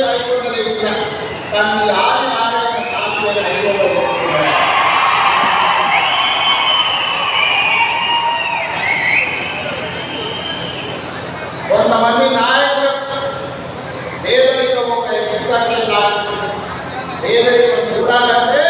500 ఇచ్చిన కానీ ఆది నారాయణ 4500 కొంతమంది నాయకులు పేదరికం ఒక ఎక్స్కర్షన్ లాగా పేదరికం చూడాలంటే